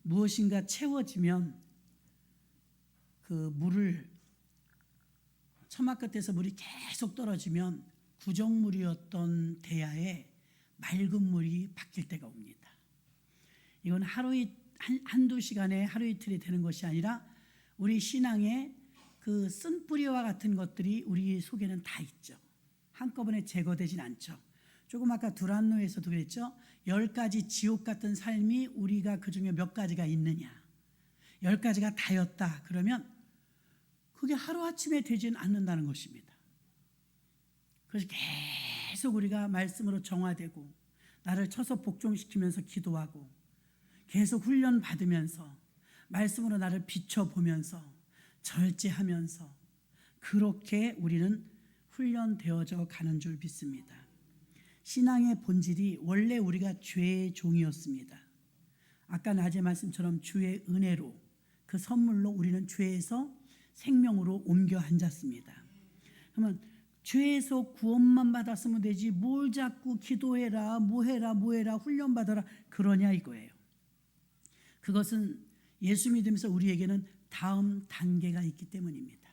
무엇인가 채워지면 그 물을 처마 끝에서 물이 계속 떨어지면 구정물이었던 대야에 맑은 물이 바뀔 때가 옵니다. 이건 한두 시간에 하루 이틀이 되는 것이 아니라 우리 신앙에 그 쓴뿌리와 같은 것들이 우리 속에는 다 있죠. 한꺼번에 제거되진 않죠. 조금 아까 두란노에서도 그랬죠. 10가지 지옥 같은 삶이 우리가 그중에 몇 가지가 있느냐. 10가지가 다였다. 그러면 그게 하루아침에 되진 않는다는 것입니다. 그래서 계속 우리가 말씀으로 정화되고 나를 쳐서 복종시키면서 기도하고 계속 훈련 받으면서 말씀으로 나를 비춰보면서 절제하면서 그렇게 우리는 훈련되어져 가는 줄 믿습니다. 신앙의 본질이 원래 우리가 죄의 종이었습니다. 아까 낮의 말씀처럼 주의 은혜로 그 선물로 우리는 죄에서 생명으로 옮겨 앉았습니다. 그러면 죄에서 구원만 받았으면 되지 뭘 자꾸 기도해라 뭐해라 훈련받아라 그러냐 이거예요. 그것은 예수 믿으면서 우리에게는 다음 단계가 있기 때문입니다.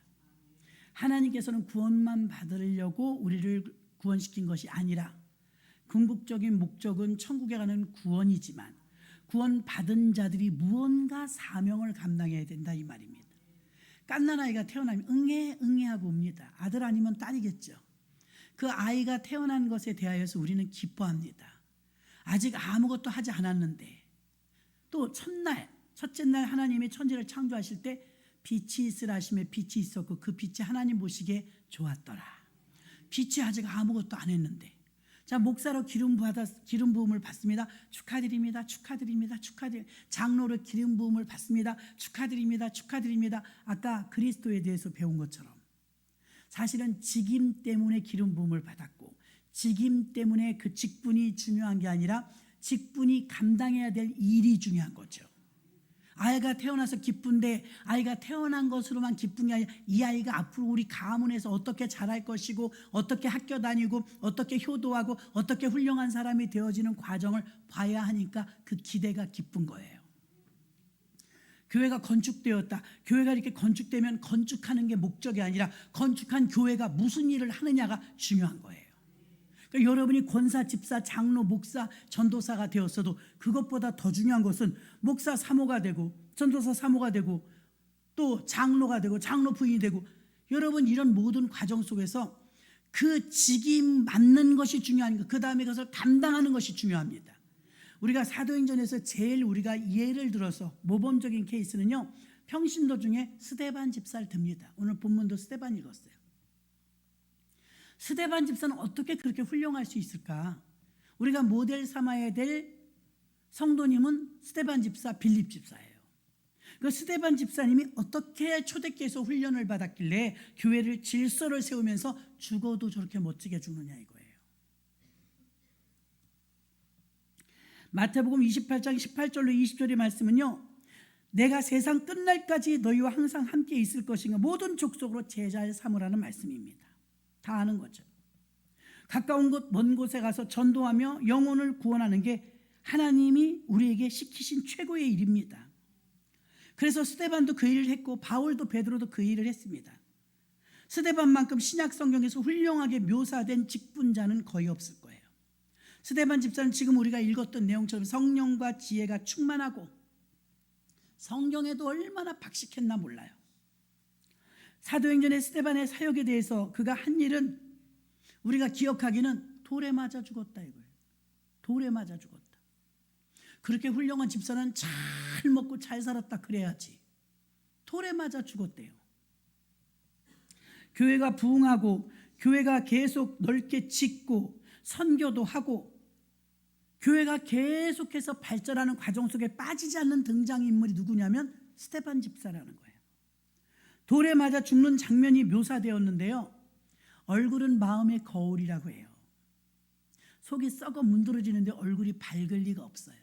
하나님께서는 구원만 받으려고 우리를 구원시킨 것이 아니라 궁극적인 목적은 천국에 가는 구원이지만 구원받은 자들이 무언가 사명을 감당해야 된다 이 말입니다. 갓난아이가 태어나면 응애하고 옵니다. 아들 아니면 딸이겠죠. 그 아이가 태어난 것에 대하여서 우리는 기뻐합니다. 아직 아무것도 하지 않았는데 또 첫째 날 하나님이 천지를 창조하실 때 빛이 있으라 하심에 빛이 있었고 그 빛이 하나님 보시기에 좋았더라. 빛이 아직 아무것도 안 했는데 자 목사로 기름 부음을 받습니다. 축하드립니다. 장로로 기름 부음을 받습니다. 축하드립니다. 아까 그리스도에 대해서 배운 것처럼 사실은 직임 때문에 기름 부음을 받았고 직임 때문에 그 직분이 중요한 게 아니라 직분이 감당해야 될 일이 중요한 거죠. 아이가 태어나서 기쁜데 아이가 태어난 것으로만 기쁜 게 아니라 이 아이가 앞으로 우리 가문에서 어떻게 자랄 것이고 어떻게 학교 다니고 어떻게 효도하고 어떻게 훌륭한 사람이 되어지는 과정을 봐야 하니까 그 기대가 기쁜 거예요. 교회가 건축되었다. 교회가 이렇게 건축되면 건축하는 게 목적이 아니라 건축한 교회가 무슨 일을 하느냐가 중요한 거예요. 그러니까 여러분이 권사, 집사, 장로, 목사, 전도사가 되었어도 그것보다 더 중요한 것은 목사 사모가 되고 전도사 사모가 되고 또 장로가 되고 장로 부인이 되고 여러분 이런 모든 과정 속에서 그 직임 맞는 것이 중요하니까 그 다음에 그것을 감당하는 것이 중요합니다. 우리가 사도행전에서 제일 우리가 예를 들어서 모범적인 케이스는요 평신도 중에 스데반 집사를 듭니다. 오늘 본문도 스데반 읽었어요. 스데반 집사는 어떻게 그렇게 훌륭할 수 있을까? 우리가 모델 삼아야 될 성도님은 스데반 집사, 빌립 집사예요. 그 스데반 집사님이 어떻게 초대교회에서 훈련을 받았길래 교회를 질서를 세우면서 죽어도 저렇게 멋지게 죽느냐 이거예요. 마태복음 28장 18절로 20절의 말씀은요. 내가 세상 끝날까지 너희와 항상 함께 있을 것인가 모든 족속으로 제자를 삼으라는 말씀입니다. 다 아는 거죠. 가까운 곳 먼 곳에 가서 전도하며 영혼을 구원하는 게 하나님이 우리에게 시키신 최고의 일입니다. 그래서 스데반도 그 일을 했고 바울도 베드로도 그 일을 했습니다. 스데반만큼 신약 성경에서 훌륭하게 묘사된 직분자는 거의 없을 거예요. 스데반 집사는 지금 우리가 읽었던 내용처럼 성령과 지혜가 충만하고 성경에도 얼마나 박식했나 몰라요. 사도행전의 스데반의 사역에 대해서 그가 한 일은 우리가 기억하기는 돌에 맞아 죽었다 이거예요. 돌에 맞아 죽었다. 그렇게 훌륭한 집사는 잘 먹고 잘 살았다 그래야지. 돌에 맞아 죽었대요. 교회가 부흥하고 교회가 계속 넓게 짓고 선교도 하고 교회가 계속해서 발전하는 과정 속에 빠지지 않는 등장인물이 누구냐면 스데반 집사라는 거예요. 돌에 맞아 죽는 장면이 묘사되었는데요. 얼굴은 마음의 거울이라고 해요. 속이 썩어 문드러지는데 얼굴이 밝을 리가 없어요.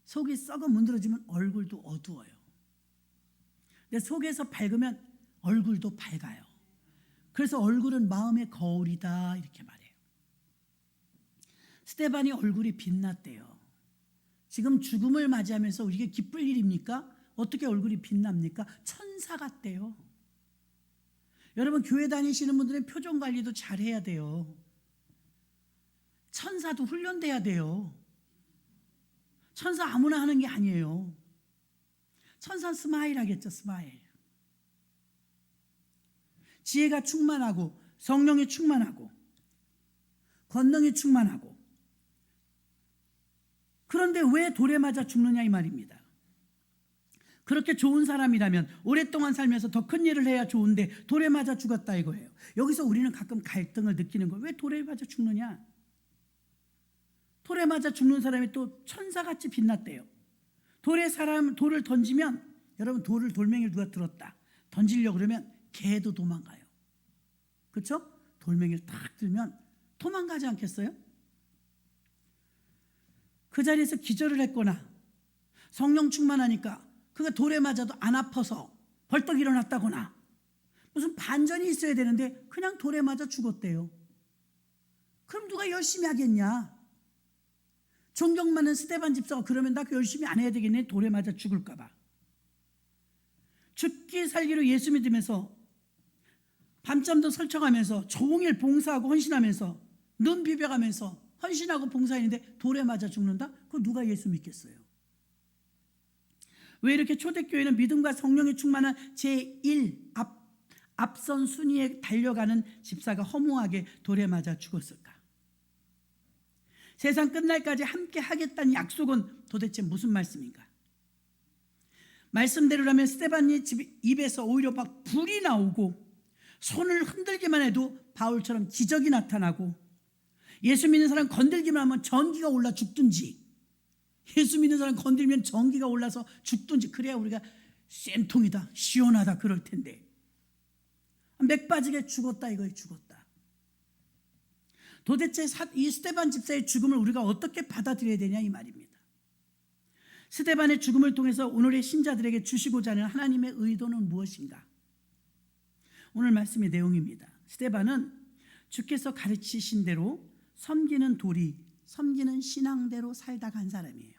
속이 썩어 문드러지면 얼굴도 어두워요. 근데 속에서 밝으면 얼굴도 밝아요. 그래서 얼굴은 마음의 거울이다 이렇게 말해요. 스데반이 얼굴이 빛났대요. 지금 죽음을 맞이하면서 우리에게 기쁠 일입니까? 어떻게 얼굴이 빛납니까? 천사 같대요. 여러분 교회 다니시는 분들은 표정 관리도 잘해야 돼요. 천사도 훈련돼야 돼요. 천사 아무나 하는 게 아니에요. 천사 스마일 하겠죠. 스마일. 지혜가 충만하고 성령이 충만하고 권능이 충만하고, 그런데 왜 돌에 맞아 죽느냐 이 말입니다. 그렇게 좋은 사람이라면 오랫동안 살면서 더 큰 일을 해야 좋은데 돌에 맞아 죽었다 이거예요. 여기서 우리는 가끔 갈등을 느끼는 거예요. 왜 돌에 맞아 죽느냐? 돌에 맞아 죽는 사람이 또 천사같이 빛났대요. 돌을 던지면, 여러분 돌멩이를 누가 들었다 던지려고 그러면 개도 도망가요. 그렇죠? 돌멩이를 딱 들면 도망가지 않겠어요? 그 자리에서 기절을 했거나 성령 충만하니까 그가 돌에 맞아도 안 아파서 벌떡 일어났다거나 무슨 반전이 있어야 되는데 그냥 돌에 맞아 죽었대요. 그럼 누가 열심히 하겠냐? 존경 많은 스데반 집사가 그러면 나 열심히 안 해야 되겠네. 돌에 맞아 죽을까 봐. 죽기 살기로 예수 믿으면서 밤잠도 설쳐가면서 종일 봉사하고 헌신하면서 눈 비벼가면서 헌신하고 봉사했는데 돌에 맞아 죽는다? 그거 누가 예수 믿겠어요? 왜 이렇게 초대교회는 믿음과 성령이 충만한 제1 앞선 순위에 달려가는 집사가 허무하게 돌에 맞아 죽었을까? 세상 끝날까지 함께 하겠다는 약속은 도대체 무슨 말씀인가? 말씀대로라면 스데반의 입에서 오히려 막 불이 나오고 손을 흔들기만 해도 바울처럼 기적이 나타나고, 예수 믿는 사람 건들기만 하면 전기가 올라 죽든지, 예수 믿는 사람 건들면 전기가 올라서 죽든지, 그래야 우리가 쌤통이다 시원하다 그럴 텐데 맥 빠지게 죽었다 이거예요. 죽었다. 도대체 이 스데반 집사의 죽음을 우리가 어떻게 받아들여야 되냐 이 말입니다. 스데반의 죽음을 통해서 오늘의 신자들에게 주시고자 하는 하나님의 의도는 무엇인가? 오늘 말씀의 내용입니다. 스데반은 주께서 가르치신 대로 섬기는 신앙대로 살다 간 사람이에요.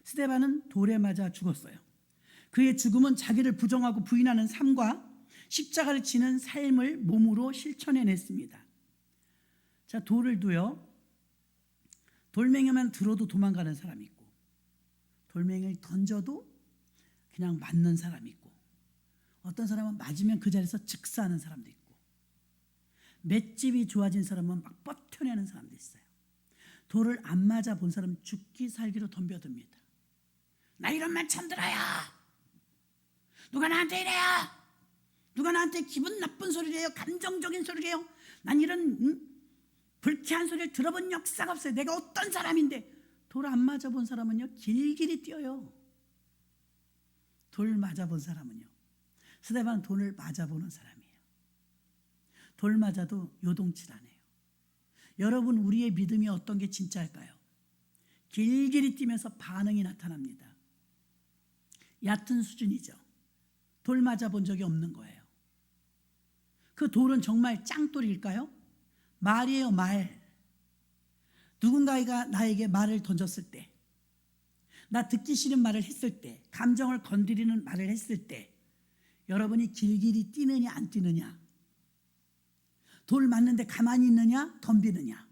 스데반은 돌에 맞아 죽었어요. 그의 죽음은 자기를 부정하고 부인하는 삶과 십자가를 지는 삶을 몸으로 실천해냈습니다. 자, 돌을 두요. 돌멩이만 들어도 도망가는 사람이 있고, 돌멩이를 던져도 그냥 맞는 사람이 있고, 어떤 사람은 맞으면 그 자리에서 즉사하는 사람도 있고, 맷집이 좋아진 사람은 막 뻗쳐내는 사람도 있어요. 돌을 안 맞아 본 사람은 죽기 살기로 덤벼듭니다. 나 이런 말 참 들어요. 누가 나한테 이래요? 누가 나한테 기분 나쁜 소리를 해요? 감정적인 소리를 해요? 난 이런 불쾌한 소리를 들어본 역사가 없어요. 내가 어떤 사람인데. 돌 안 맞아 본 사람은요 길길이 뛰어요. 돌 맞아 본 사람은요, 스데반은 돌을 맞아 보는 사람이에요. 돌 맞아도 요동칠 안 해요. 여러분, 우리의 믿음이 어떤 게 진짜일까요? 길길이 뛰면서 반응이 나타납니다. 얕은 수준이죠. 돌 맞아 본 적이 없는 거예요. 그 돌은 정말 짱돌일까요? 말이에요, 말. 누군가가 나에게 말을 던졌을 때, 나 듣기 싫은 말을 했을 때, 감정을 건드리는 말을 했을 때 여러분이 길길이 뛰느냐 안 뛰느냐, 돌 맞는데 가만히 있느냐 덤비느냐.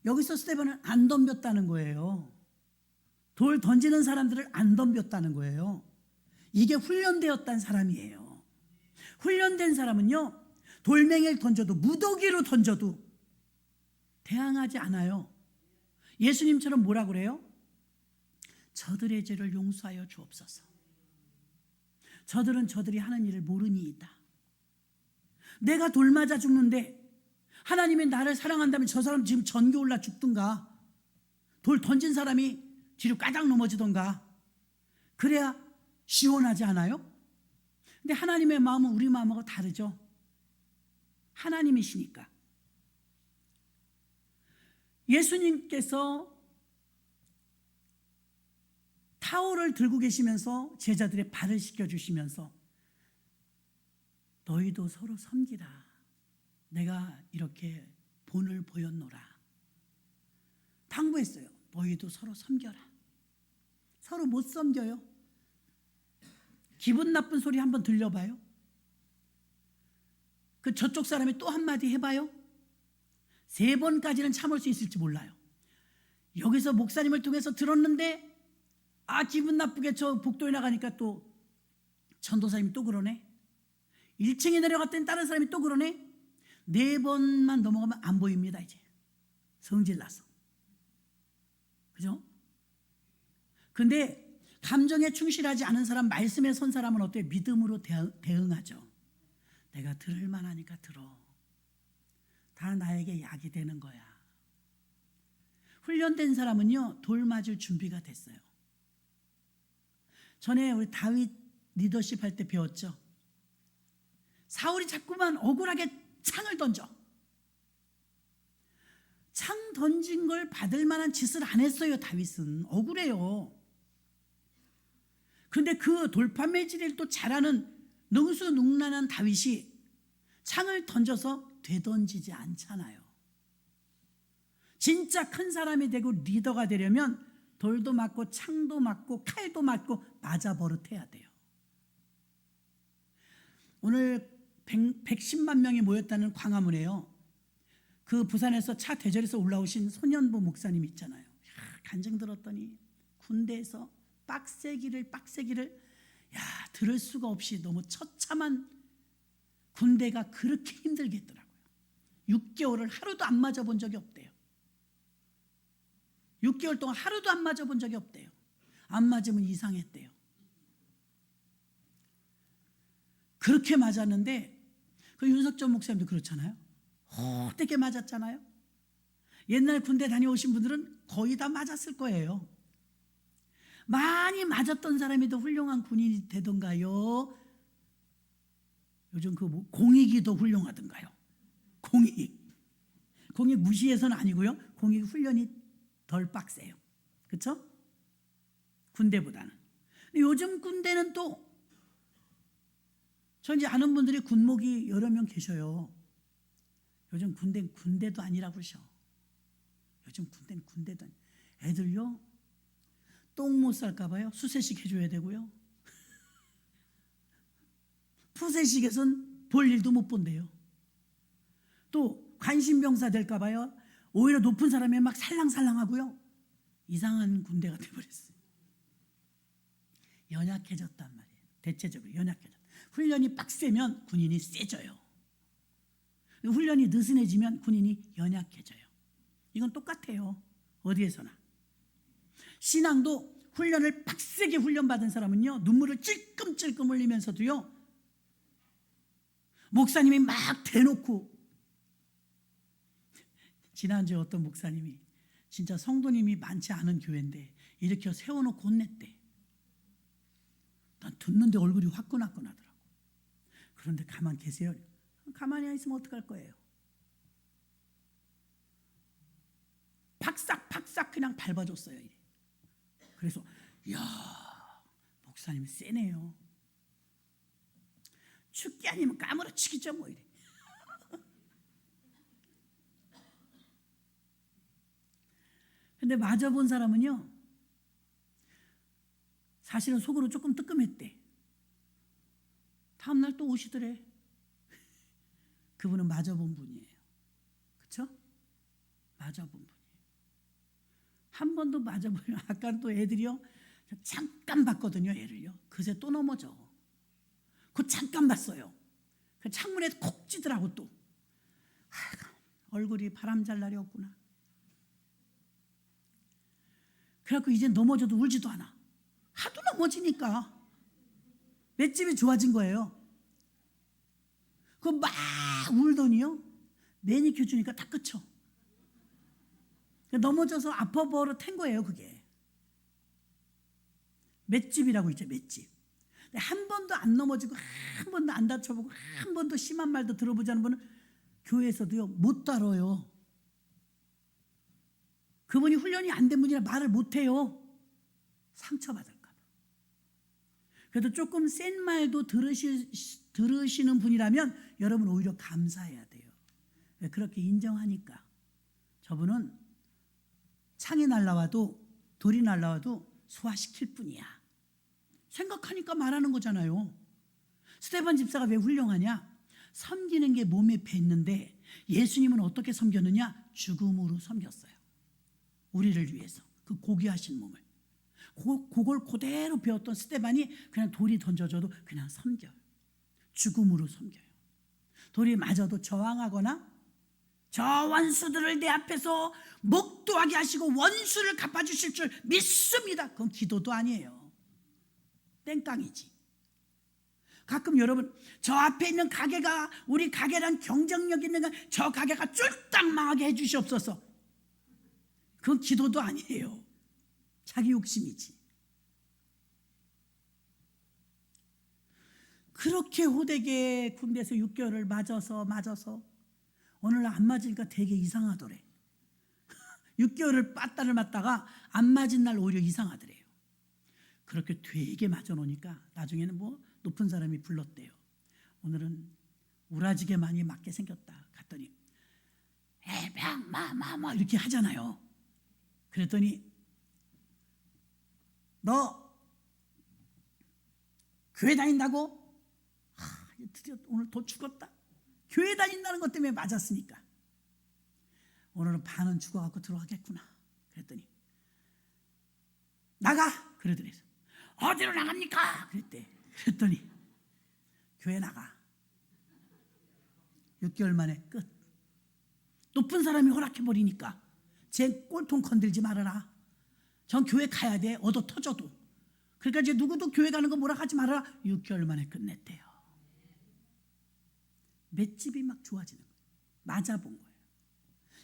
여기서 스데반은 안 덤볐다는 거예요. 돌 던지는 사람들을 안 덤볐다는 거예요. 이게 훈련되었다는 사람이에요. 훈련된 사람은요, 돌멩이를 던져도, 무더기로 던져도 대항하지 않아요. 예수님처럼 뭐라 그래요? 저들의 죄를 용서하여 주옵소서. 저들은 저들이 하는 일을 모르니이다. 내가 돌 맞아 죽는데 하나님이 나를 사랑한다면 저 사람 지금 전기 올라 죽든가, 돌 던진 사람이 뒤로 까닥 넘어지던가, 그래야 시원하지 않아요? 근데 하나님의 마음은 우리 마음하고 다르죠. 하나님이시니까. 예수님께서 타올을 들고 계시면서 제자들의 발을 씻겨주시면서 너희도 서로 섬기라. 내가 이렇게 본을 보였노라. 당부했어요. 너희도 서로 섬겨라. 서로 못 섬겨요. 기분 나쁜 소리 한번 들려봐요. 그 저쪽 사람이 또 한마디 해봐요. 3번까지는 참을 수 있을지 몰라요. 여기서 목사님을 통해서 들었는데 기분 나쁘게 저 복도에 나가니까 또 전도사님이 또 그러네. 1층에 내려갔더니 다른 사람이 또 그러네. 4번만 넘어가면 안 보입니다. 이제 성질나서. 그죠? 근데 감정에 충실하지 않은 사람, 말씀에 선 사람은 어때요? 믿음으로 대응하죠. 내가 들을 만하니까 들어. 다 나에게 약이 되는 거야. 훈련된 사람은요, 돌 맞을 준비가 됐어요. 전에 우리 다윗 리더십 할 때 배웠죠. 사울이 자꾸만 억울하게 창을 던져. 창 던진 걸 받을 만한 짓을 안 했어요. 다윗은 억울해요. 그런데 그 돌판매질을 또 잘하는 능수능란한 다윗이 창을 던져서 되던지지 않잖아요. 진짜 큰 사람이 되고 리더가 되려면 돌도 맞고 창도 맞고 칼도 맞고 맞아 버릇해야 돼요. 오늘 110만 명이 모였다는 광화문에요. 그 부산에서 차 대절에서 올라오신 소년부 목사님 있잖아요. 간증 들었더니 군대에서 빡세기를 들을 수가 없이 너무 처참한 군대가 그렇게 힘들겠더라고요. 6개월을 하루도 안 맞아본 적이 없대요. 6개월 동안 하루도 안 맞아본 적이 없대요. 안 맞으면 이상했대요. 그렇게 맞았는데 그 윤석전 목사님도 그렇잖아요. 호되게 맞았잖아요. 옛날 군대 다녀오신 분들은 거의 다 맞았을 거예요. 많이 맞았던 사람이 더 훌륭한 군인이 되던가요? 요즘 그 공익이 더 훌륭하던가요? 공익 무시해서는 아니고요. 공익 훈련이 덜 빡세요. 그렇죠? 군대보다는. 근데 요즘 군대는 또 저 이제 아는 분들이 군목이 여러 명 계셔요. 요즘 군대도 아니라고 그러셔. 요즘 군대도 아니라. 애들요, 똥 못 쌀까 봐요. 수세식 해줘야 되고요. 푸세식에선 볼 일도 못 본대요. 또 관심병사 될까 봐요. 오히려 높은 사람이 막 살랑살랑하고요. 이상한 군대가 돼버렸어요. 연약해졌단 말이에요. 대체적으로 연약해졌다. 훈련이 빡세면 군인이 세져요. 훈련이 느슨해지면 군인이 연약해져요. 이건 똑같아요. 어디에서나. 신앙도 훈련을 빡세게 훈련받은 사람은요, 눈물을 찔끔찔끔 흘리면서도요, 목사님이 막 대놓고, 지난주에 어떤 목사님이 진짜 성도님이 많지 않은 교회인데 이렇게 세워놓고 혼냈대. 난 듣는데 얼굴이 화끈화끈하더라고. 그런데 가만 계세요. 가만히 있으면 어떡할 거예요? 팍싹 그냥 밟아줬어요. 그래서 이야, 목사님 세네요. 죽기 아니면 까무러치기죠 뭐 이래. 근데 맞아본 사람은요, 사실은 속으로 조금 뜨끔했대. 다음날 또 오시더래. 그분은 맞아본 분이에요. 그렇죠? 맞아본 분이에요. 한 번도 맞아보면, 아까 또 애들이요, 잠깐 봤거든요. 애를요. 그새 또 넘어져. 그 잠깐 봤어요. 그 창문에 콕 찌더라고 또. 얼굴이 바람 잘 날이 없구나. 그래갖고 이제 넘어져도 울지도 않아. 하도 넘어지니까 맷집이 좋아진 거예요. 그 막 울더니요, 매니큐어 주니까 다 끝쳐. 넘어져서 아파 버릇한 거예요. 그게 맷집이라고 있죠. 맷집. 한 번도 안 넘어지고 한 번도 안 다쳐보고 한 번도 심한 말도 들어보지 않은 분은 교회에서도요 못 다뤄요. 그분이 훈련이 안 된 분이라 말을 못해요. 상처받을까 봐. 그래도 조금 센 말도 들으시는 분이라면 여러분 오히려 감사해야 돼요. 그렇게 인정하니까. 저분은 창이 날라와도 돌이 날라와도 소화시킬 뿐이야. 생각하니까 말하는 거잖아요. 스데반 집사가 왜 훌륭하냐? 섬기는 게 몸에 뱄는데 예수님은 어떻게 섬겼느냐? 죽음으로 섬겼어요. 우리를 위해서 그 고귀하신 몸을. 그걸 그대로 배웠던 스데반이 그냥 돌이 던져줘도 그냥 섬겨요. 죽음으로 섬겨요. 돌이 맞아도 저항하거나 저 원수들을 내 앞에서 목도하게 하시고 원수를 갚아주실 줄 믿습니다. 그건 기도도 아니에요. 땡깡이지. 가끔 여러분 저 앞에 있는 가게가 우리 가게랑 경쟁력 있는 저 가게가 쫄딱 망하게 해주시옵소서. 그건 기도도 아니에요. 자기 욕심이지. 그렇게 호되게 군대에서 6개월을 맞아서 오늘 안 맞으니까 되게 이상하더래. 6개월을 빠따를 맞다가 안 맞은 날 오히려 이상하더래요. 그렇게 되게 맞아놓으니까 나중에는 뭐 높은 사람이 불렀대요. 오늘은 우라지게 많이 맞게 생겼다. 갔더니 해병 마마마 이렇게 하잖아요. 그랬더니 너 교회 다닌다고? 드디어 오늘 더 죽었다. 교회 다닌다는 것 때문에 맞았으니까 오늘은 반은 죽어갖고 들어가겠구나. 그랬더니 나가. 그러더니 어디로 나갑니까? 그랬더니 교회 나가. 6개월 만에 끝. 높은 사람이 허락해버리니까 제 꼴통 건들지 말아라. 전 교회 가야 돼. 얻어 터져도. 그러니까 이제 누구도 교회 가는 거 뭐라 하지 말아라. 6개월 만에 끝냈대요. 맷집이 막 좋아지는 거예요. 맞아본 거예요.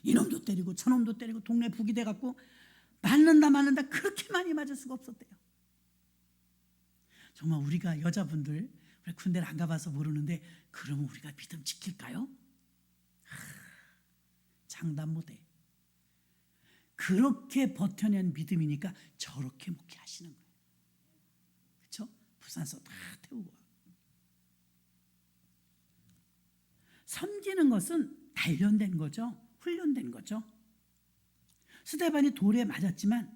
이놈도 때리고 저놈도 때리고 동네 북이 돼갖고 맞는다 그렇게 많이 맞을 수가 없었대요. 정말 우리가 여자분들 군대를 안 가봐서 모르는데 그러면 우리가 믿음 지킬까요? 장담 못해. 그렇게 버텨낸 믿음이니까 저렇게 목회하시는 거예요. 그렇죠? 부산서 다 태우고. 섬기는 것은 단련된 거죠. 훈련된 거죠. 스데반이 돌에 맞았지만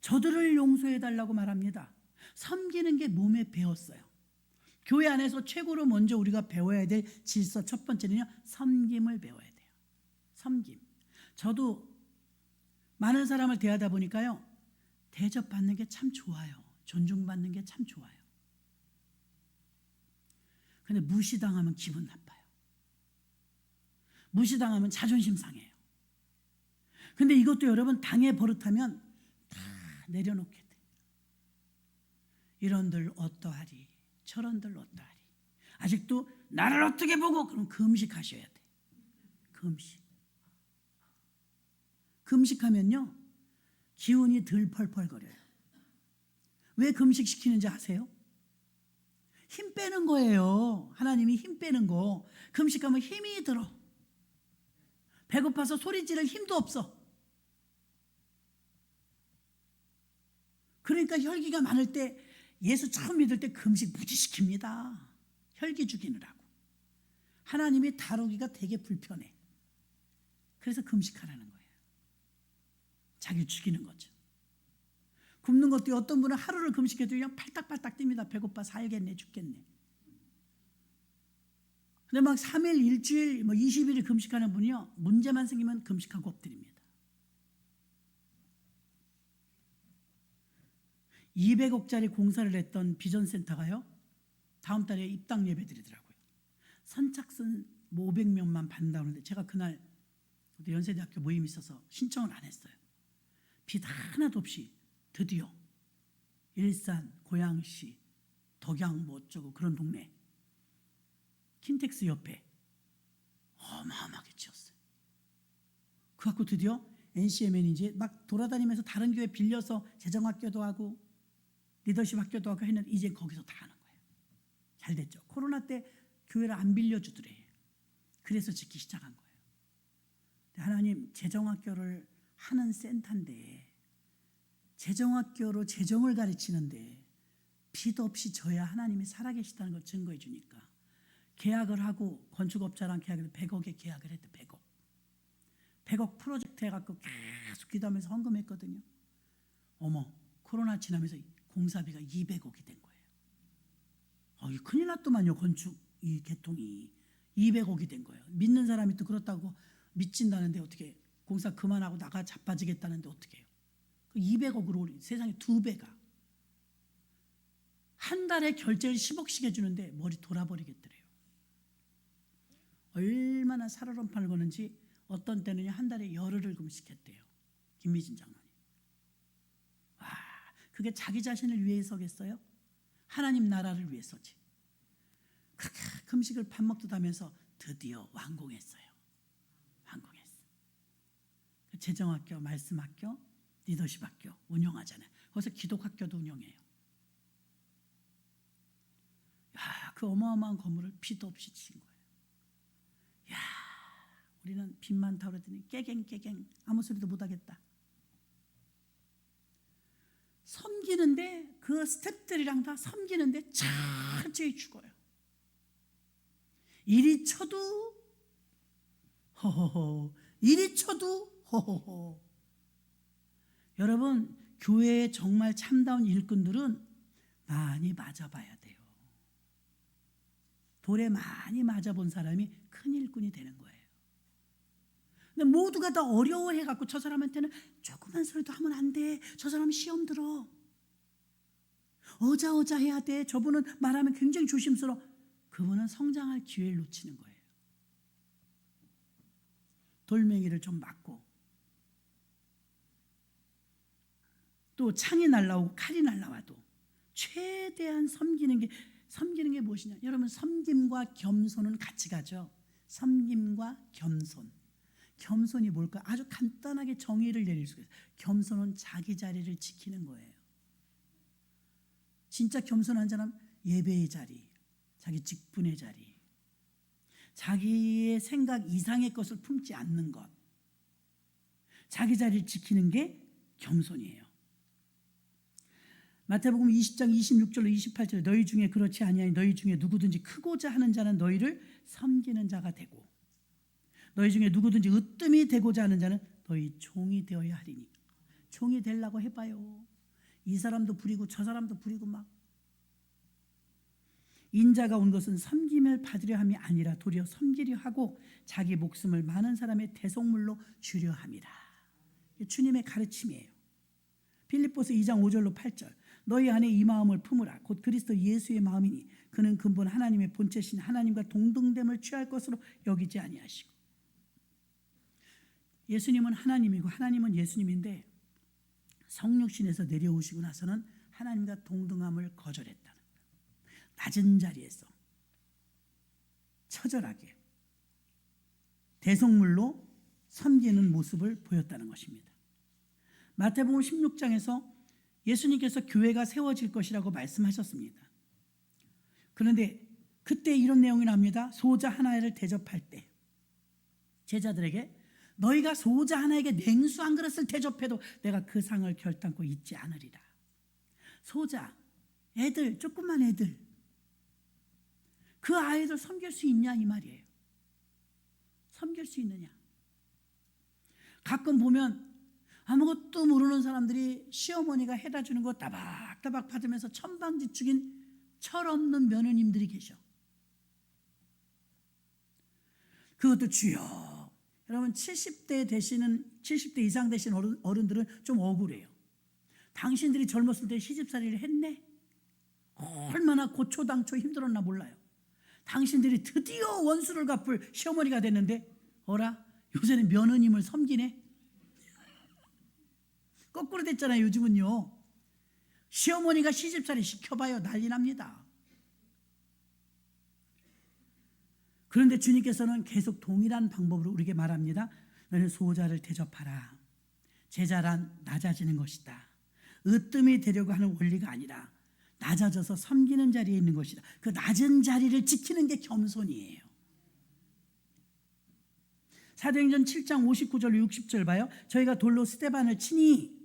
저들을 용서해달라고 말합니다. 섬기는 게 몸에 배었어요. 교회 안에서 최고로 먼저 우리가 배워야 될 질서 첫 번째는요, 섬김을 배워야 돼요. 섬김. 저도 많은 사람을 대하다 보니까요, 대접받는 게 참 좋아요. 존중받는 게 참 좋아요. 근데 무시당하면 기분 나빠요. 무시당하면 자존심 상해요. 근데 이것도 여러분 당해 버릇하면 다 내려놓게 돼. 이런들 어떠하리, 저런들 어떠하리. 아직도 나를 어떻게 보고? 그럼 금식하셔야 돼. 금식하면요 기운이 덜 펄펄거려요. 왜 금식시키는지 아세요? 힘 빼는 거예요. 하나님이 힘 빼는 거. 금식하면 힘이 들어. 배고파서 소리 지를 힘도 없어. 그러니까 혈기가 많을 때, 예수 처음 믿을 때 금식 무지시킵니다. 혈기 죽이느라고. 하나님이 다루기가 되게 불편해. 그래서 금식하라는 거예요. 자기 죽이는 거죠. 굶는 것도 어떤 분은 하루를 금식해도 그냥 팔딱팔딱 뜁니다. 배고파 살겠네 죽겠네. 근데 막 3일, 일주일, 20일을 금식하는 분이요, 문제만 생기면 금식하고 엎드립니다. 200억짜리 공사를 했던 비전센터가요, 다음 달에 입당 예배 드리더라고요. 선착순 500명만 받는다고 하는데 제가 그날 연세대학교 모임이 있어서 신청을 안 했어요. 빚 하나도 없이 드디어 일산, 고양시, 덕양 뭐 어쩌고 그런 동네 킨텍스 옆에 어마어마하게 지었어요. 그 갖고 드디어 NCMN이 이제 막 돌아다니면서 다른 교회 빌려서 재정학교도 하고 리더십 학교도 하고 했는데 이제 거기서 다 하는 거예요. 잘 됐죠. 코로나 때 교회를 안 빌려주더래. 그래서 짓기 시작한 거예요. 하나님, 재정학교를 하는 센터인데 재정학교로 재정을 가르치는데 빚 없이 져야 하나님이 살아계시다는 걸 증거해 주니까 계약을 하고, 건축업자랑 계약을 100억에 계약을 했대. 100억. 100억 프로젝트 해갖고 계속 기도하면서 헌금했거든요. 어머, 코로나 지나면서 공사비가 200억이 된 거예요. 이 큰일 났더만요. 건축 이 개통이 200억이 된 거예요. 믿는 사람이 또 그렇다고 믿진다는데 어떻게 공사 그만하고 나가 자빠지겠다는데 어떻게 해요? 200억으로 세상에 2배가 한 달에 결제를 10억씩 해주는데 머리 돌아버리겠더래요. 얼마나 살얼음판을 거는지 어떤 때는 한 달에 열흘을 금식했대요. 김미진 장로님. 와, 그게 자기 자신을 위해서겠어요? 하나님 나라를 위해서지. 그렇게 금식을 밥 먹듯 하면서 드디어 완공했어요. 완공했어. 재정학교, 말씀학교, 리더십학교 운영하잖아요. 거기서 기독학교도 운영해요. 야, 그 어마어마한 건물을 비도 없이 친 거예요. 야, 우리는 빚 많다고 그러더니 깨갱 아무 소리도 못하겠다. 섬기는데 그 스태프들이랑 다 섬기는데 철저히 죽어요. 이리 쳐도 호호호, 이리 쳐도 호호호. 여러분, 교회에 정말 참다운 일꾼들은 많이 맞아봐야 돼요. 돌에 많이 맞아본 사람이 큰 일꾼이 되는 거예요. 근데 모두가 다 어려워해갖고 저 사람한테는 조그만 소리도 하면 안 돼. 저 사람 시험 들어. 어자어자 해야 돼. 저분은 말하면 굉장히 조심스러워. 그분은 성장할 기회를 놓치는 거예요. 돌멩이를 좀 맞고 또 창이 날라오고 칼이 날라와도 최대한 섬기는 게 무엇이냐? 여러분, 섬김과 겸손은 같이 가죠. 섬김과 겸손. 겸손이 뭘까? 아주 간단하게 정의를 내릴 수가 있어요. 겸손은 자기 자리를 지키는 거예요. 진짜 겸손한 사람, 예배의 자리, 자기 직분의 자리, 자기의 생각 이상의 것을 품지 않는 것, 자기 자리를 지키는 게 겸손이에요. 마태복음 20장 26절로 28절에 너희 중에 그렇지 아니하니 너희 중에 누구든지 크고자 하는 자는 너희를 섬기는 자가 되고 너희 중에 누구든지 으뜸이 되고자 하는 자는 너희 종이 되어야 하리니. 종이 되려고 해봐요. 이 사람도 부리고 저 사람도 부리고 막. 인자가 온 것은 섬김을 받으려 함이 아니라 도리어 섬기려 하고 자기 목숨을 많은 사람의 대속물로 주려 함이라. 주님의 가르침이에요. 빌립보서 2장 5절로 8절. 너희 안에 이 마음을 품으라. 곧 그리스도 예수의 마음이니 그는 근본 하나님의 본체신 하나님과 동등됨을 취할 것으로 여기지 아니하시고. 예수님은 하나님이고 하나님은 예수님인데 성육신에서 내려오시고 나서는 하나님과 동등함을 거절했다는 거예요. 낮은 자리에서 처절하게 대속물로 섬기는 모습을 보였다는 것입니다. 마태복음 16장에서 예수님께서 교회가 세워질 것이라고 말씀하셨습니다. 그런데 그때 이런 내용이 나옵니다. 소자 하나를 대접할 때 제자들에게 너희가 소자 하나에게 냉수 한 그릇을 대접해도 내가 그 상을 결단코 잊지 않으리라. 소자, 애들, 조그만 애들, 그 아이들 섬길 수 있냐 이 말이에요. 섬길 수 있느냐. 가끔 보면 아무것도 모르는 사람들이 시어머니가 해다 주는 거 따박따박 받으면서 천방지축인 철없는 며느님들이 계셔. 그것도 주여. 여러분 70대 이상 되신 어른들은 좀 억울해요. 당신들이 젊었을 때 시집살이를 했네. 얼마나 고초당초 힘들었나 몰라요. 당신들이 드디어 원수를 갚을 시어머니가 됐는데 어라? 요새는 며느님을 섬기네. 거꾸로 됐잖아요. 요즘은요. 시어머니가 시집살이 시켜봐요. 난리 납니다. 그런데 주님께서는 계속 동일한 방법으로 우리에게 말합니다. 너는 소자를 대접하라. 제자란 낮아지는 것이다. 으뜸이 되려고 하는 원리가 아니라 낮아져서 섬기는 자리에 있는 것이다. 그 낮은 자리를 지키는 게 겸손이에요. 사도행전 7장 59절 60절 봐요. 저희가 돌로 스데반을 치니,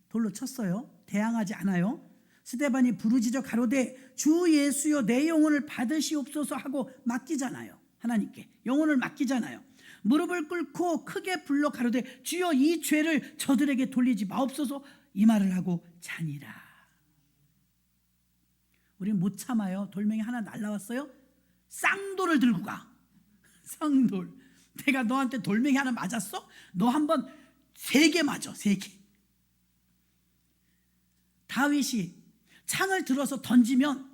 돌로 쳤어요. 대항하지 않아요. 스데반이 부르짖어 가로되 주 예수여 내 영혼을 받으시옵소서 하고 맡기잖아요. 하나님께 영혼을 맡기잖아요. 무릎을 꿇고 크게 불러 가로되 주여 이 죄를 저들에게 돌리지 마옵소서 이 말을 하고 자니라. 우린 못 참아요. 돌멩이 하나 날라왔어요. 쌍돌을 들고 가. 쌍돌. 내가 너한테 돌멩이 하나 맞았어? 너 한번 3개 맞아. 3개. 다윗이 창을 들어서 던지면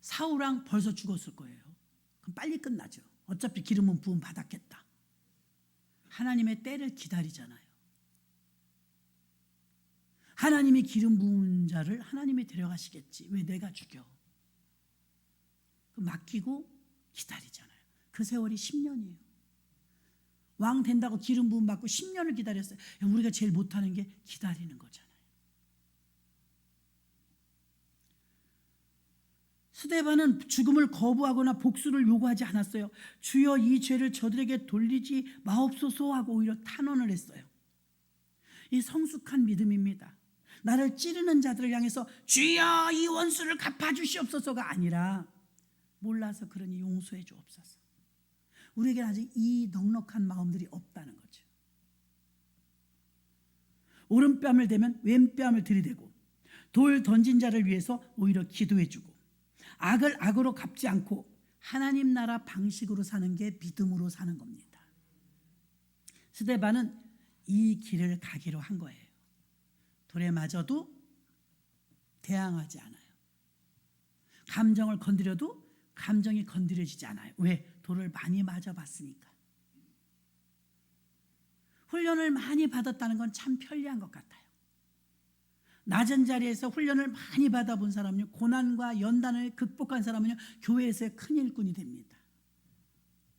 사울왕 벌써 죽었을 거예요. 그럼 빨리 끝나죠. 어차피 기름은 부음 받았겠다. 하나님의 때를 기다리잖아요. 하나님이 기름 부은 자를 하나님이 데려가시겠지. 왜 내가 죽여? 맡기고 기다리잖아요. 그 세월이 10년이에요. 왕 된다고 기름 부음 받고 10년을 기다렸어요. 우리가 제일 못하는 게 기다리는 거잖아요. 스데반은 죽음을 거부하거나 복수를 요구하지 않았어요. 주여 이 죄를 저들에게 돌리지 마옵소서 하고 오히려 탄원을 했어요. 이 성숙한 믿음입니다. 나를 찌르는 자들을 향해서 주여 이 원수를 갚아주시옵소서가 아니라 몰라서 그러니 용서해 주옵소서. 우리에게는 아직 이 넉넉한 마음들이 없다는 거죠. 오른뺨을 대면 왼뺨을 들이대고 돌 던진 자를 위해서 오히려 기도해 주고 악을 악으로 갚지 않고 하나님 나라 방식으로 사는 게 믿음으로 사는 겁니다. 스데반은 이 길을 가기로 한 거예요. 돌에 맞아도 대항하지 않아요. 감정을 건드려도 감정이 건드려지지 않아요. 왜? 돌을 많이 맞아봤으니까. 훈련을 많이 받았다는 건 참 편리한 것 같아요. 낮은 자리에서 훈련을 많이 받아본 사람은요, 고난과 연단을 극복한 사람은요, 교회에서의 큰 일꾼이 됩니다.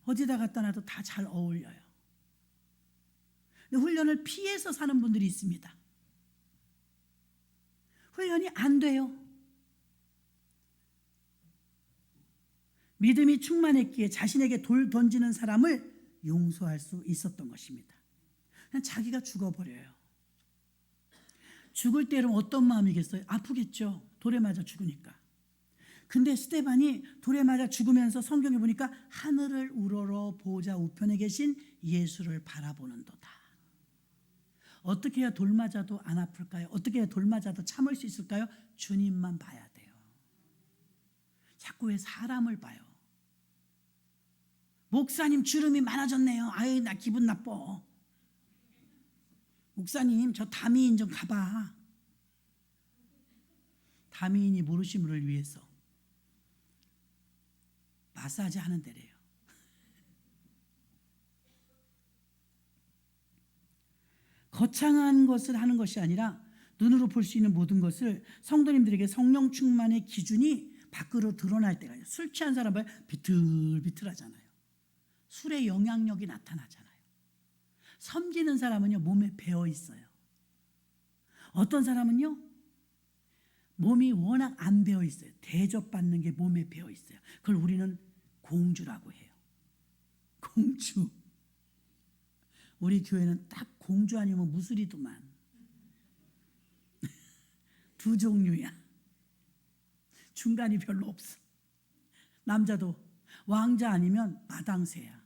어디다 갖다 놔도 다 잘 어울려요. 근데 훈련을 피해서 사는 분들이 있습니다. 훈련이 안 돼요. 믿음이 충만했기에 자신에게 돌 던지는 사람을 용서할 수 있었던 것입니다. 그냥 자기가 죽어버려요. 죽을 때는 어떤 마음이겠어요? 아프겠죠. 돌에 맞아 죽으니까. 근데 스데반이 돌에 맞아 죽으면서 성경에 보니까 하늘을 우러러 보좌 우편에 계신 예수를 바라보는도다. 어떻게 해야 돌 맞아도 안 아플까요? 어떻게 해야 돌 맞아도 참을 수 있을까요? 주님만 봐야 돼요. 자꾸 왜 사람을 봐요? 목사님 주름이 많아졌네요. 아유 나 기분 나빠. 목사님 저 다미인 좀 가봐. 다미인이 모르시므를 위해서 마사지 하는 데래요. 거창한 것을 하는 것이 아니라 눈으로 볼 수 있는 모든 것을 성도님들에게 성령 충만의 기준이 밖으로 드러날 때가 있어요. 술 취한 사람은 비틀비틀하잖아요. 술의 영향력이 나타나잖아요. 섬기는 사람은요 몸에 배어 있어요. 어떤 사람은요 몸이 워낙 안 배어 있어요. 대접받는 게 몸에 배어 있어요. 그걸 우리는 공주라고 해요. 공주. 우리 교회는 딱 공주 아니면 무술이더만. 두 종류야. 중간이 별로 없어. 남자도 왕자 아니면 마당새야.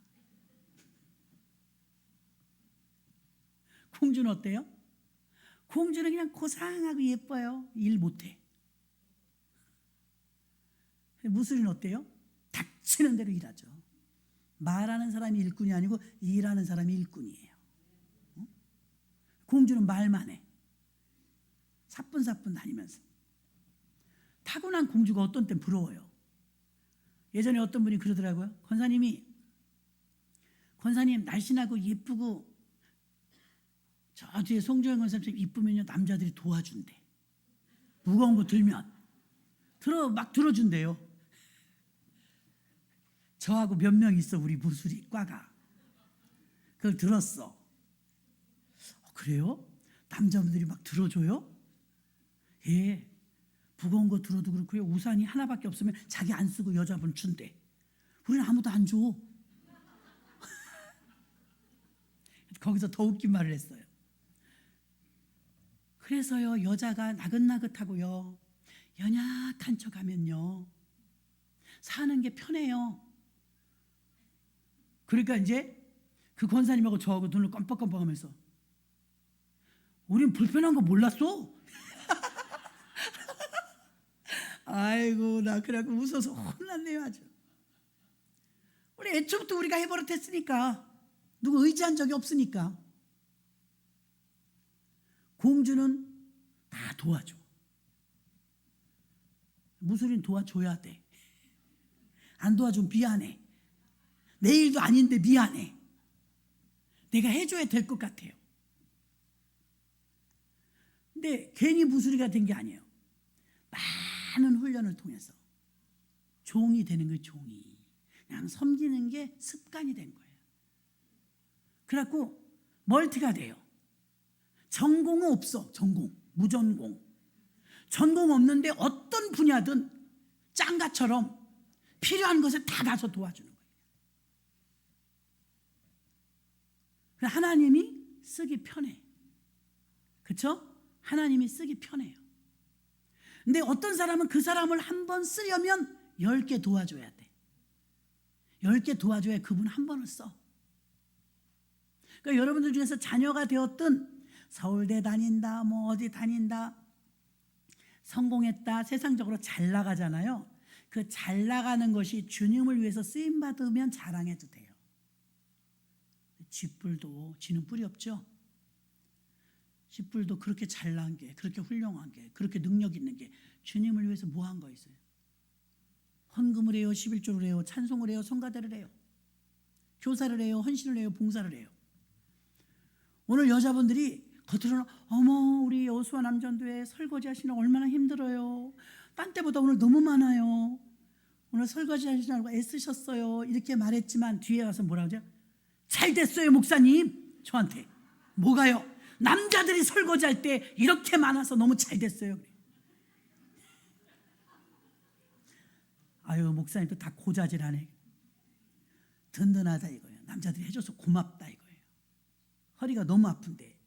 공주는 어때요? 공주는 그냥 고상하고 예뻐요. 일 못해. 무술이는 어때요? 닥치는 대로 일하죠. 말하는 사람이 일꾼이 아니고 일하는 사람이 일꾼이에요. 공주는 말만 해. 사뿐사뿐 다니면서. 타고난 공주가 어떤 땐 부러워요. 예전에 어떤 분이 그러더라고요. 권사님 날씬하고 예쁘고 저 뒤에 송조영 권사님 이쁘면요 남자들이 도와준대. 무거운 거 들면 막 들어준대요. 저하고 몇 명 있어 우리 무술이 과가. 그걸 들었어. 그래요? 남자분들이 막 들어줘요? 예. 무거운 거 들어도 그렇고요. 우산이 하나밖에 없으면 자기 안 쓰고 여자분 준대. 우리는 아무도 안 줘. 거기서 더 웃긴 말을 했어요. 그래서요 여자가 나긋나긋하고요 연약한 척하면요 사는 게 편해요. 그러니까 이제 그 권사님하고 저하고 눈을 깜빡깜빡하면서 우린 불편한 거 몰랐어? 아이고 나 그래갖고 웃어서 혼났네요 아주. 우리 애초부터 우리가 해버릇했으니까 누구 의지한 적이 없으니까. 공주는 다 도와줘. 무술인 도와줘야 돼. 안 도와주면 미안해. 내 일도 아닌데 미안해. 내가 해줘야 될 것 같아요. 근데 괜히 무술이가 된 게 아니에요. 많은 훈련을 통해서 종이 되는 거예요. 종이. 그냥 섬기는 게 습관이 된 거예요. 그래갖고 멀티가 돼요. 전공은 없어. 전공. 무전공. 전공 없는데 어떤 분야든 짱가처럼 필요한 것을 다 가서 도와주는 거예요. 하나님이 쓰기 편해. 그렇죠? 하나님이 쓰기 편해요. 근데 어떤 사람은 그 사람을 한 번 쓰려면 10개 도와줘야 돼. 10개 도와줘야 그분 한 번을 써. 그러니까 여러분들 중에서 자녀가 되었든 서울대 다닌다, 뭐 어디 다닌다, 성공했다, 세상적으로 잘 나가잖아요. 그 잘 나가는 것이 주님을 위해서 쓰임받으면 자랑해도 돼요. 쥐뿔도 쥐는 뿔이 없죠. 쥐뿔도 그렇게 잘난 게, 그렇게 훌륭한 게, 그렇게 능력 있는 게 주님을 위해서 뭐 한 거 있어요? 헌금을 해요, 11조를 해요, 찬송을 해요, 성가대를 해요, 교사를 해요, 헌신을 해요, 봉사를 해요. 오늘 여자분들이 겉으로는 어머 우리 여수와 남전도에 설거지 하시느라 얼마나 힘들어요. 딴 때보다 오늘 너무 많아요. 오늘 설거지 하시느라고 애쓰셨어요. 이렇게 말했지만 뒤에 가서 뭐라고 하죠? 잘 됐어요 목사님. 저한테 뭐가요? 남자들이 설거지할 때 이렇게 많아서 너무 잘 됐어요. 아유 목사님도 다 고자질하네. 든든하다 이거예요. 남자들이 해줘서 고맙다 이거예요. 허리가 너무 아픈데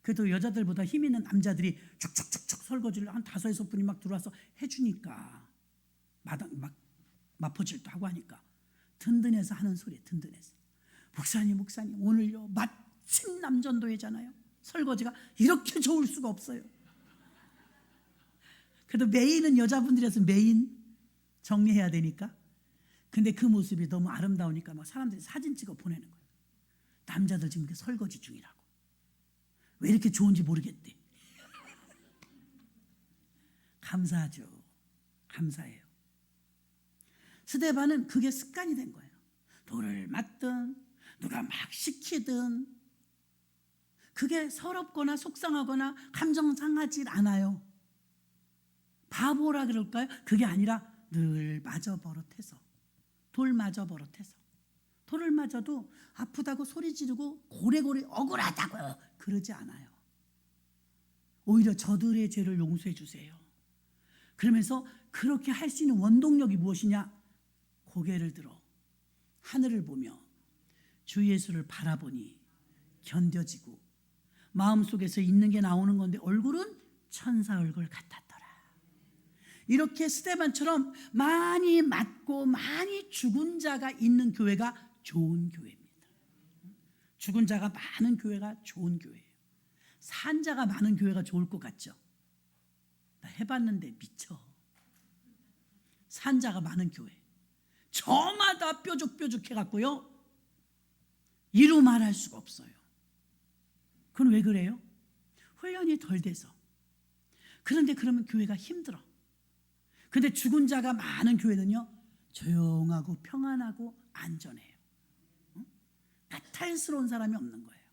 그래도 여자들보다 힘 있는 남자들이 촉촉촉촉 설거지를 한 5-6분이 막 들어와서 해주니까 마당 막 마포질도 하고 하니까 든든해서 하는 소리예요. 든든해서. 목사님 오늘요 마침 남전도회잖아요. 설거지가 이렇게 좋을 수가 없어요. 그래도 메인은 여자분들이라서 메인 정리해야 되니까. 근데 그 모습이 너무 아름다우니까 막 사람들이 사진 찍어 보내는 거예요. 남자들 지금 이렇게 설거지 중이라고. 왜 이렇게 좋은지 모르겠대. 감사하죠. 감사해요. 스데반은 그게 습관이 된 거예요. 돌을 맞든 누가 막 시키든 그게 서럽거나 속상하거나 감정 상하지 않아요. 바보라 그럴까요? 그게 아니라 늘 맞아 버릇해서 돌 맞아 버릇해서 돌을 맞아도 아프다고 소리 지르고 고래고래 억울하다고 그러지 않아요. 오히려 저들의 죄를 용서해 주세요. 그러면서 그렇게 할 수 있는 원동력이 무엇이냐? 고개를 들어 하늘을 보며 주 예수를 바라보니 견뎌지고 마음속에서 있는 게 나오는 건데 얼굴은 천사 얼굴 같았더라. 이렇게 스데반처럼 많이 맞고 많이 죽은 자가 있는 교회가 좋은 교회입니다. 죽은 자가 많은 교회가 좋은 교회예요. 산 자가 많은 교회가 좋을 것 같죠? 나 해봤는데 미쳐. 산 자가 많은 교회. 저마다 뾰족뾰족 해갖고요. 이루 말할 수가 없어요. 그건 왜 그래요? 훈련이 덜 돼서. 그런데 그러면 교회가 힘들어. 근데 죽은 자가 많은 교회는요 조용하고 평안하고 안전해요. 까탈스러운 사람이 없는 거예요.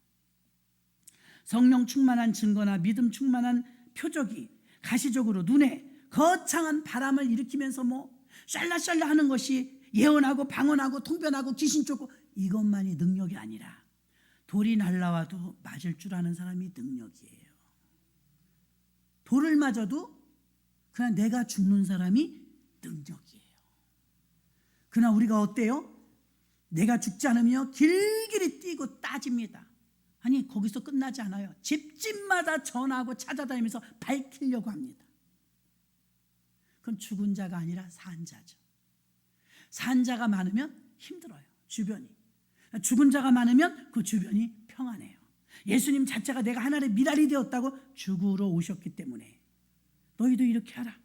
성령 충만한 증거나 믿음 충만한 표적이 가시적으로 눈에 거창한 바람을 일으키면서 뭐 샬라샬라 하는 것이 예언하고 방언하고 통변하고 귀신 쫓고 이것만이 능력이 아니라 돌이 날라와도 맞을 줄 아는 사람이 능력이에요. 돌을 맞아도 그냥 내가 죽는 사람이 능력이에요. 그러나 우리가 어때요? 내가 죽지 않으며 길길이 뛰고 따집니다. 아니 거기서 끝나지 않아요. 집집마다 전화하고 찾아다니면서 밝히려고 합니다. 그건 죽은 자가 아니라 산 자죠. 산 자가 많으면 힘들어요. 주변이. 죽은 자가 많으면 그 주변이 평안해요. 예수님 자체가 내가 하늘의 미랄이 되었다고 죽으러 오셨기 때문에 너희도 이렇게 하라.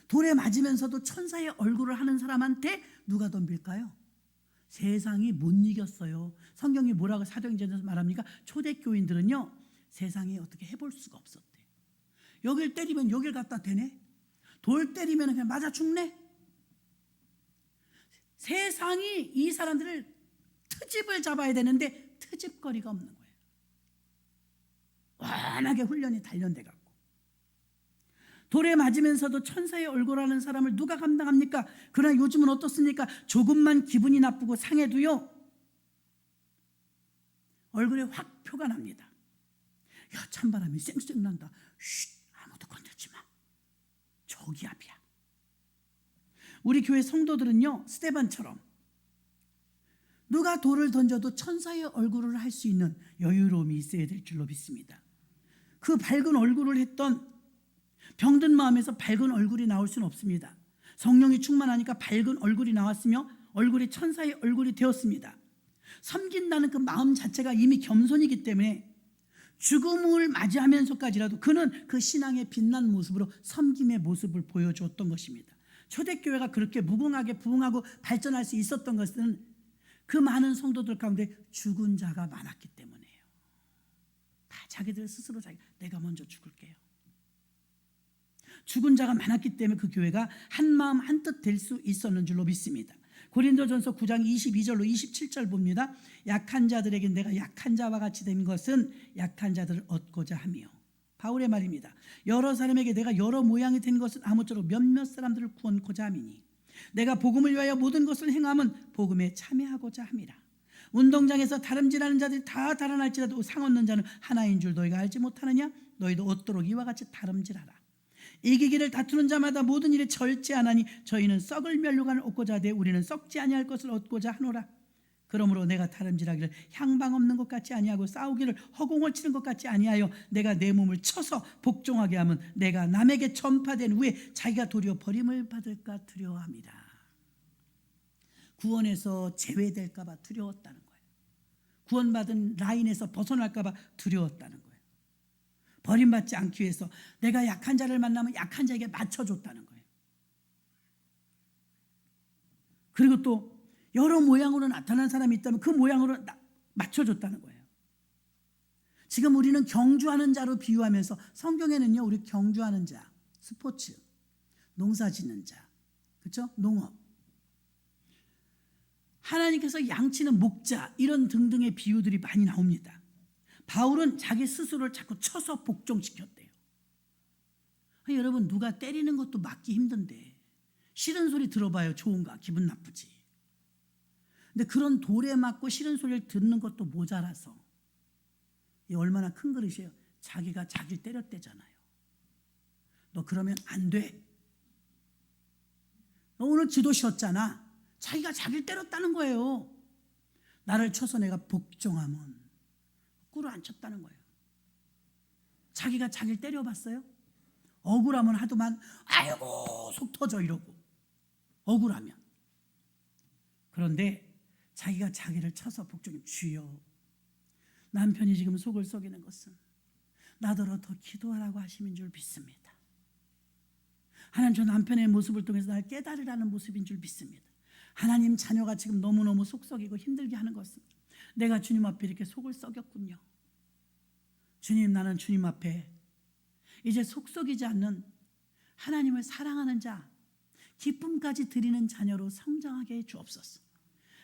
돌에 맞으면서도 천사의 얼굴을 하는 사람한테 누가 덤빌까요? 세상이 못 이겼어요. 성경이 뭐라고 사도행전에서 말합니까? 초대교인들은요, 세상에 어떻게 해볼 수가 없었대. 여길 때리면 여길 갖다 대네. 돌 때리면 그냥 맞아 죽네. 세상이 이 사람들을 트집을 잡아야 되는데 트집거리가 없는 거예요. 워낙에 훈련이 단련돼 갖고 돌에 맞으면서도 천사의 얼굴하는 사람을 누가 감당합니까? 그러나 요즘은 어떻습니까? 조금만 기분이 나쁘고 상해도요, 얼굴에 확 표가 납니다. 야, 찬바람이 쌩쌩 난다. 쉿, 아무도 건들지 마. 저기압이야. 우리 교회 성도들은요, 스데반처럼 누가 돌을 던져도 천사의 얼굴을 할 수 있는 여유로움이 있어야 될 줄로 믿습니다. 그 밝은 얼굴을 했던 병든 마음에서 밝은 얼굴이 나올 수는 없습니다. 성령이 충만하니까 밝은 얼굴이 나왔으며 얼굴이 천사의 얼굴이 되었습니다. 섬긴다는 그 마음 자체가 이미 겸손이기 때문에 죽음을 맞이하면서까지라도 그는 그 신앙의 빛난 모습으로 섬김의 모습을 보여주었던 것입니다. 초대교회가 그렇게 무궁하게 부흥하고 발전할 수 있었던 것은 그 많은 성도들 가운데 죽은 자가 많았기 때문이에요. 다 자기들 스스로 내가 먼저 죽을게요. 죽은 자가 많았기 때문에 그 교회가 한마음 한뜻 될 수 있었는 줄로 믿습니다. 고린도전서 9장 22절로 27절 봅니다. 약한 자들에게 내가 약한 자와 같이 된 것은 약한 자들을 얻고자 하며, 바울의 말입니다. 여러 사람에게 내가 여러 모양이 된 것은 아무쪼록 몇몇 사람들을 구원코자 함이니 내가 복음을 위하여 모든 것을 행함은 복음에 참여하고자 함이라. 운동장에서 다름질하는 자들이 다 달아날지라도 상 얻는 자는 하나인 줄 너희가 알지 못하느냐? 너희도 얻도록 이와 같이 다름질하라. 이기기를 다투는 자마다 모든 일에 절제하나니 저희는 썩을 멸류관을 얻고자 하되 우리는 썩지 아니할 것을 얻고자 하노라. 그러므로 내가 다름질하기를 향방 없는 것 같이 아니하고 싸우기를 허공을 치는 것 같이 아니하여 내가 내 몸을 쳐서 복종하게 하면 내가 남에게 전파된 후에 자기가 도리어 버림을 받을까 두려워합니다. 구원에서 제외될까 봐 두려웠다는 거예요. 구원받은 라인에서 벗어날까 봐 두려웠다는 거예요. 버림받지 않기 위해서 내가 약한 자를 만나면 약한 자에게 맞춰줬다는 거예요. 그리고 또 여러 모양으로 나타난 사람이 있다면 그 모양으로 맞춰줬다는 거예요. 지금 우리는 경주하는 자로 비유하면서 성경에는요, 우리 경주하는 자, 스포츠, 농사 짓는 자, 그렇죠? 농업, 하나님께서 양치는 목자, 이런 등등의 비유들이 많이 나옵니다. 바울은 자기 스스로를 자꾸 쳐서 복종시켰대요. 여러분, 누가 때리는 것도 맞기 힘든데 싫은 소리 들어봐요. 좋은가? 기분 나쁘지. 근데 그런 돌에 맞고 싫은 소리를 듣는 것도 모자라서, 이 얼마나 큰 그릇이에요. 자기가 자기를 때렸대잖아요. 너 그러면 안 돼. 너 오늘 기도 쉬었잖아. 자기가 자기를 때렸다는 거예요. 나를 쳐서 내가 복종하면 꿀을 안 쳤다는 거예요. 자기가 자기를 때려봤어요? 억울하면 하도만 아이고 속 터져 이러고 억울하면. 그런데 자기가 자기를 쳐서 복종해. 주여, 남편이 지금 속을 썩이는 것은 나더러 더 기도하라고 하심인 줄 믿습니다. 하나님, 저 남편의 모습을 통해서 날 깨달으라는 모습인 줄 믿습니다. 하나님, 자녀가 지금 너무너무 속 썩이고 힘들게 하는 것은 내가 주님 앞에 이렇게 속을 썩였군요. 주님, 나는 주님 앞에 이제 속 썩이지 않는 하나님을 사랑하는 자, 기쁨까지 드리는 자녀로 성장하게 해 주옵소서.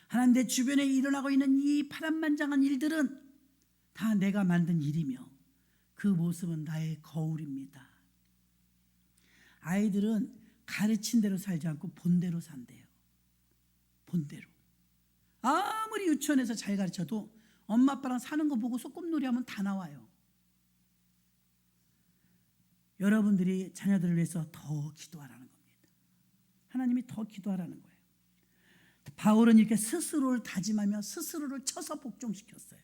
하나님, 내 주변에 일어나고 있는 이 파란만장한 일들은 다 내가 만든 일이며 그 모습은 나의 거울입니다. 아이들은 가르친 대로 살지 않고 본대로 산대요. 본대로. 아무리 유치원에서 잘 가르쳐도 엄마 아빠랑 사는 거 보고 소꿉놀이 하면 다 나와요. 여러분들이 자녀들을 위해서 더 기도하라는 겁니다. 하나님이 더 기도하라는 거예요. 바울은 이렇게 스스로를 다짐하며 스스로를 쳐서 복종시켰어요.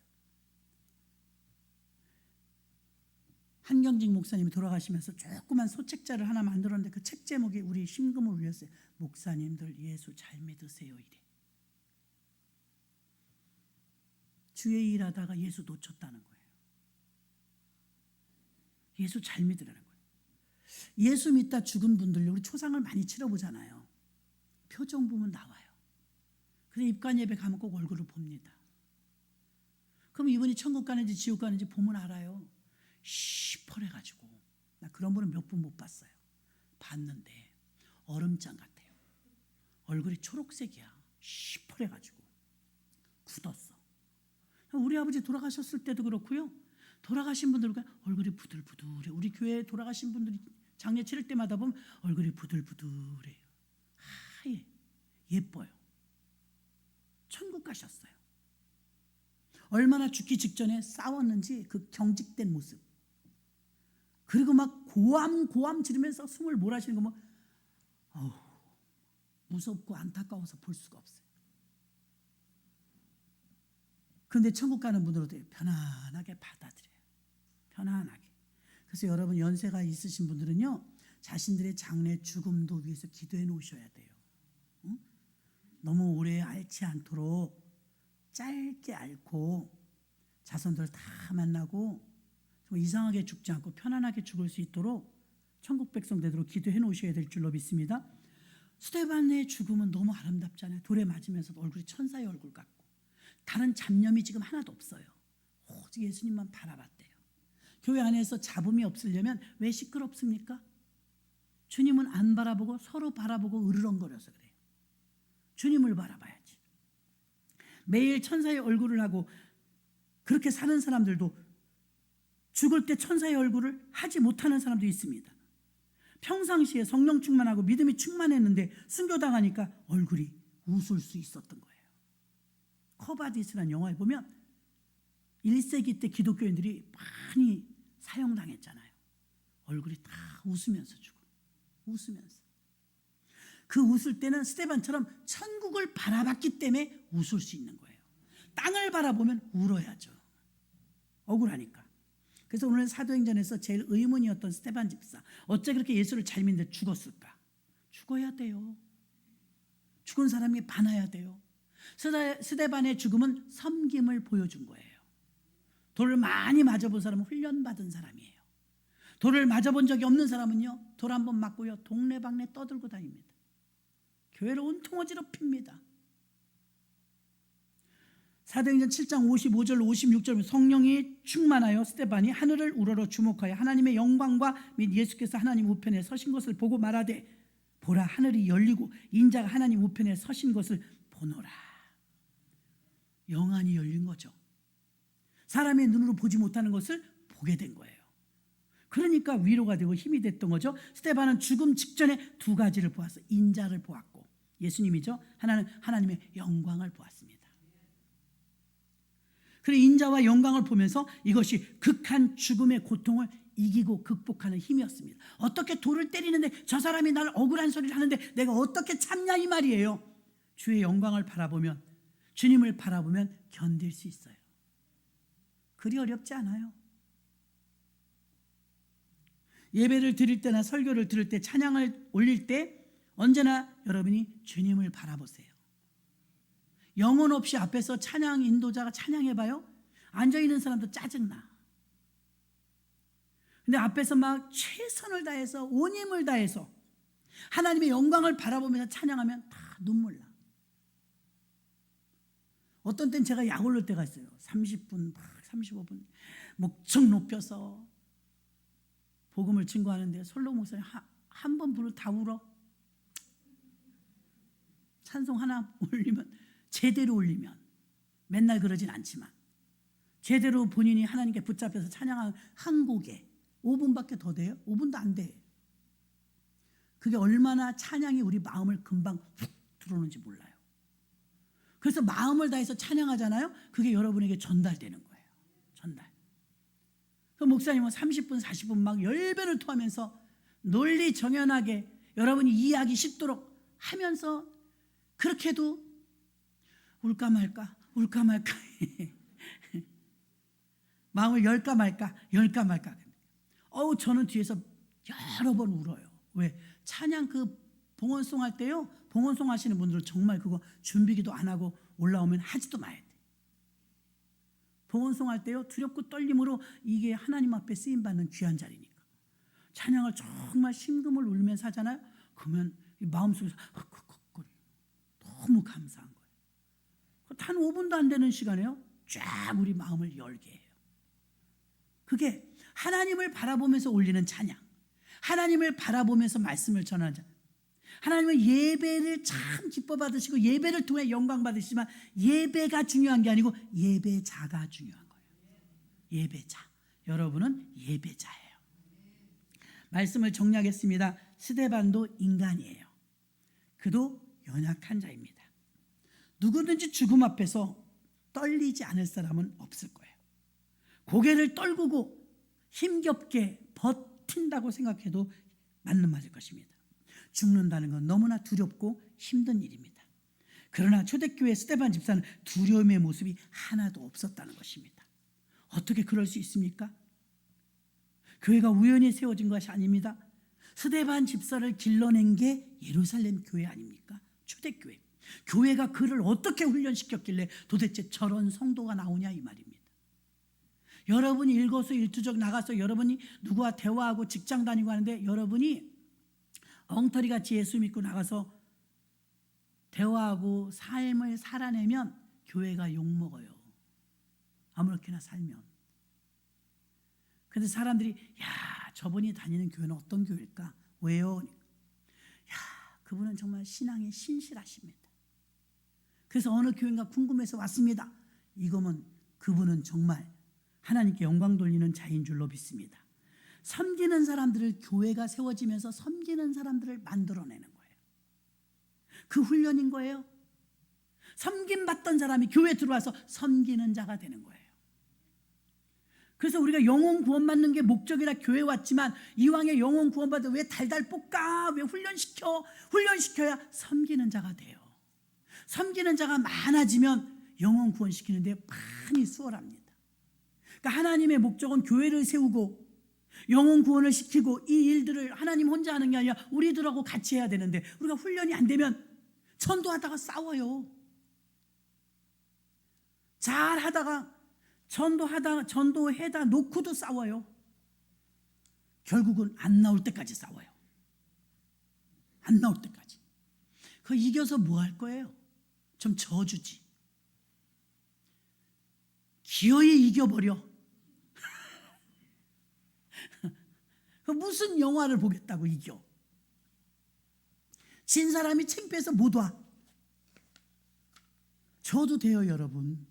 한경직 목사님이 돌아가시면서 조그만 소책자를 하나 만들었는데 그 책 제목이 우리 심금을 울렸어요. 목사님들 예수 잘 믿으세요 이래. 주의 일하다가 예수 놓쳤다는 거예요. 예수 잘 믿으라는 거예요. 예수 믿다 죽은 분들, 우리 초상을 많이 치러보잖아요. 표정 보면 나와요. 그래서 입관 예배 가면 꼭 얼굴을 봅니다. 그럼 이분이 천국 가는지 지옥 가는지 보면 알아요. 시퍼래가지고. 나 그런 분은 몇 분 못 봤어요. 봤는데 얼음장 같아요. 얼굴이 초록색이야. 시퍼래가지고 굳었어. 우리 아버지 돌아가셨을 때도 그렇고요. 돌아가신 분들과 얼굴이 부들부들해. 우리 교회에 돌아가신 분들이 장례 치를 때마다 보면 얼굴이 부들부들해요. 하얘. 예뻐요. 천국 가셨어요. 얼마나 죽기 직전에 싸웠는지 그 경직된 모습. 그리고 막 고함 지르면서 숨을 몰아쉬는 거 뭐 무섭고 안타까워서 볼 수가 없어요. 그런데 천국 가는 분들은 어때요? 편안하게 받아들여요. 편안하게. 그래서 여러분 연세가 있으신 분들은요, 자신들의 장래 죽음도 위해서 기도해 놓으셔야 돼요. 응? 너무 오래 앓지 않도록 짧게 앓고 자손들 다 만나고 이상하게 죽지 않고 편안하게 죽을 수 있도록 천국 백성 되도록 기도해 놓으셔야 될 줄로 믿습니다. 스데반의 죽음은 너무 아름답잖아요. 돌에 맞으면서 얼굴이 천사의 얼굴 같고 다른 잡념이 지금 하나도 없어요. 오직 예수님만 바라봤대요. 교회 안에서 잡음이 없으려면 왜 시끄럽습니까? 주님은 안 바라보고 서로 바라보고 으르렁거려서 그래요. 주님을 바라봐야지. 매일 천사의 얼굴을 하고 그렇게 사는 사람들도 죽을 때 천사의 얼굴을 하지 못하는 사람도 있습니다. 평상시에 성령 충만하고 믿음이 충만했는데 순교당하니까 얼굴이 웃을 수 있었던 거예요. 커바디스라는 영화에 보면 1세기 때 기독교인들이 많이 사형당했잖아요. 얼굴이 다 웃으면서 죽어. 웃으면서. 그 웃을 때는 스데반처럼 천국을 바라봤기 때문에 웃을 수 있는 거예요. 땅을 바라보면 울어야죠. 억울하니까. 그래서 오늘 사도행전에서 제일 의문이었던 스데반 집사. 어째 그렇게 예수를 잘 믿는데 죽었을까? 죽어야 돼요. 죽은 사람이 반해야 돼요. 스데반의 죽음은 섬김을 보여준 거예요. 돌을 많이 맞아본 사람은 훈련받은 사람이에요. 돌을 맞아본 적이 없는 사람은요, 돌 한 번 맞고요, 동네방네 떠들고 다닙니다. 교회를 온통 어지럽힙니다. 사도행전 7장 55절 56절 성령이 충만하여 스데반이 하늘을 우러러 주목하여 하나님의 영광과 및 예수께서 하나님 우편에 서신 것을 보고 말하되 보라 하늘이 열리고 인자가 하나님 우편에 서신 것을 보노라. 영안이 열린 거죠. 사람의 눈으로 보지 못하는 것을 보게 된 거예요. 그러니까 위로가 되고 힘이 됐던 거죠. 스데반은 죽음 직전에 두 가지를 보았어요. 인자를 보았고 예수님이죠. 하나는 하나님의 영광을 보았습니다. 그래 인자와 영광을 보면서 이것이 극한 죽음의 고통을 이기고 극복하는 힘이었습니다. 어떻게 돌을 때리는데 저 사람이 나를 억울한 소리를 하는데 내가 어떻게 참냐 이 말이에요. 주의 영광을 바라보면 주님을 바라보면 견딜 수 있어요. 그리 어렵지 않아요. 예배를 드릴 때나 설교를 들을 때 찬양을 올릴 때 언제나 여러분이 주님을 바라보세요. 영혼 없이 앞에서 찬양 인도자가 찬양해봐요. 앉아있는 사람도 짜증나. 근데 앞에서 막 최선을 다해서 온 힘을 다해서 하나님의 영광을 바라보면서 찬양하면 다 눈물 나. 어떤 땐 제가 약 올릴 때가 있어요. 30분, 35분 목청 높여서 복음을 증거하는데 솔로 목사님 한 번 부르 다 울어. 찬송 하나 올리면 제대로 올리면 맨날 그러진 않지만 제대로 본인이 하나님께 붙잡혀서 찬양한 한 곡에 5분밖에 더 돼요? 5분도 안 돼. 그게 얼마나 찬양이 우리 마음을 금방 훅 들어오는지 몰라요. 그래서 마음을 다해서 찬양하잖아요. 그게 여러분에게 전달되는 거예요. 전달. 그 목사님은 30분 40분 막 10배를 토하면서 논리 정연하게 여러분이 이해하기 쉽도록 하면서 그렇게 해도 울까 말까 울까 말까 마음을 열까 말까 저는 뒤에서 여러 번 울어요. 왜? 찬양 그 봉헌송 할 때요, 봉헌송 하시는 분들은 정말 그거 준비기도 안 하고 올라오면 하지도 마야 돼. 봉헌송할 때요 두렵고 떨림으로 이게 하나님 앞에 쓰임받는 귀한 자리니까 찬양을 정말 심금을 울면서 하잖아요. 그러면 이 마음속에서 헉헉헉거려. 너무 감사한 거예요. 단 5분도 안 되는 시간에요 쫙 우리 마음을 열게 해요. 그게 하나님을 바라보면서 올리는 찬양, 하나님을 바라보면서 말씀을 전하는 찬양. 하나님은 예배를 참 기뻐 받으시고 예배를 통해 영광 받으시지만 예배가 중요한 게 아니고 예배자가 중요한 거예요. 예배자. 여러분은 예배자예요. 말씀을 정리하겠습니다. 스데반도 인간이에요. 그도 연약한 자입니다. 누구든지 죽음 앞에서 떨리지 않을 사람은 없을 거예요. 고개를 떨구고 힘겹게 버틴다고 생각해도 맞는 말일 것입니다. 죽는다는 건 너무나 두렵고 힘든 일입니다. 그러나 초대교회 스데반 집사는 두려움의 모습이 하나도 없었다는 것입니다. 어떻게 그럴 수 있습니까? 교회가 우연히 세워진 것이 아닙니다. 스데반 집사를 길러낸 게 예루살렘 교회 아닙니까? 초대교회. 교회가 그를 어떻게 훈련시켰길래 도대체 저런 성도가 나오냐 이 말입니다. 여러분이 일거수일투족 나가서 여러분이 누구와 대화하고 직장 다니고 하는데 여러분이 엉터리같이 예수 믿고 나가서 대화하고 삶을 살아내면 교회가 욕먹어요. 아무렇게나 살면. 근데 사람들이 야 저분이 다니는 교회는 어떤 교회일까? 왜요? 야 그분은 정말 신앙에 신실하십니다. 그래서 어느 교회인가 궁금해서 왔습니다. 이거면 그분은 정말 하나님께 영광 돌리는 자인 줄로 믿습니다. 섬기는 사람들을 교회가 세워지면서 섬기는 사람들을 만들어내는 거예요. 그 훈련인 거예요. 섬김받던 사람이 교회에 들어와서 섬기는 자가 되는 거예요. 그래서 우리가 영혼 구원받는 게 목적이라 교회 왔지만 이왕에 영혼 구원받아 왜 달달 볶아? 왜 훈련시켜야 섬기는 자가 돼요. 섬기는 자가 많아지면 영혼 구원시키는데 많이 수월합니다. 그러니까 하나님의 목적은 교회를 세우고 영혼 구원을 시키고 이 일들을 하나님 혼자 하는 게 아니라 우리들하고 같이 해야 되는데 우리가 훈련이 안 되면 전도하다가 싸워요. 잘하다가 전도해다 놓고도 싸워요. 결국은 안 나올 때까지 싸워요. 안 나올 때까지. 그거 이겨서 뭐 할 거예요? 좀 져주지. 기어이 이겨버려. 무슨 영화를 보겠다고 이겨. 진 사람이 창피해서 못 와. 저도 돼요 여러분.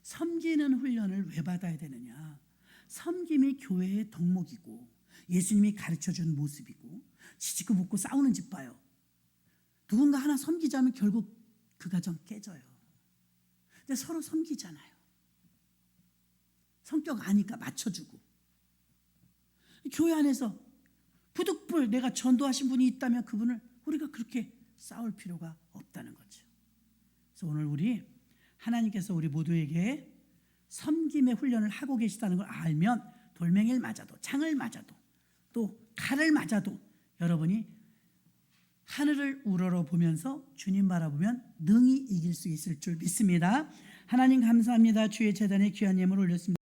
섬기는 훈련을 왜 받아야 되느냐. 섬김이 교회의 덕목이고 예수님이 가르쳐준 모습이고 지지고 묻고 싸우는 집 봐요. 누군가 하나 섬기자면 결국 그 가정 깨져요. 근데 서로 섬기잖아요. 성격 아니까 맞춰주고. 교회 안에서 부득불 내가 전도하신 분이 있다면 그분을 우리가 그렇게 싸울 필요가 없다는 거죠. 그래서 오늘 우리 하나님께서 우리 모두에게 섬김의 훈련을 하고 계시다는 걸 알면 돌멩이를 맞아도 창을 맞아도 또 칼을 맞아도 여러분이 하늘을 우러러 보면서 주님 바라보면 능히 이길 수 있을 줄 믿습니다. 하나님 감사합니다. 주의 제단에 귀한 예물을 올렸습니다.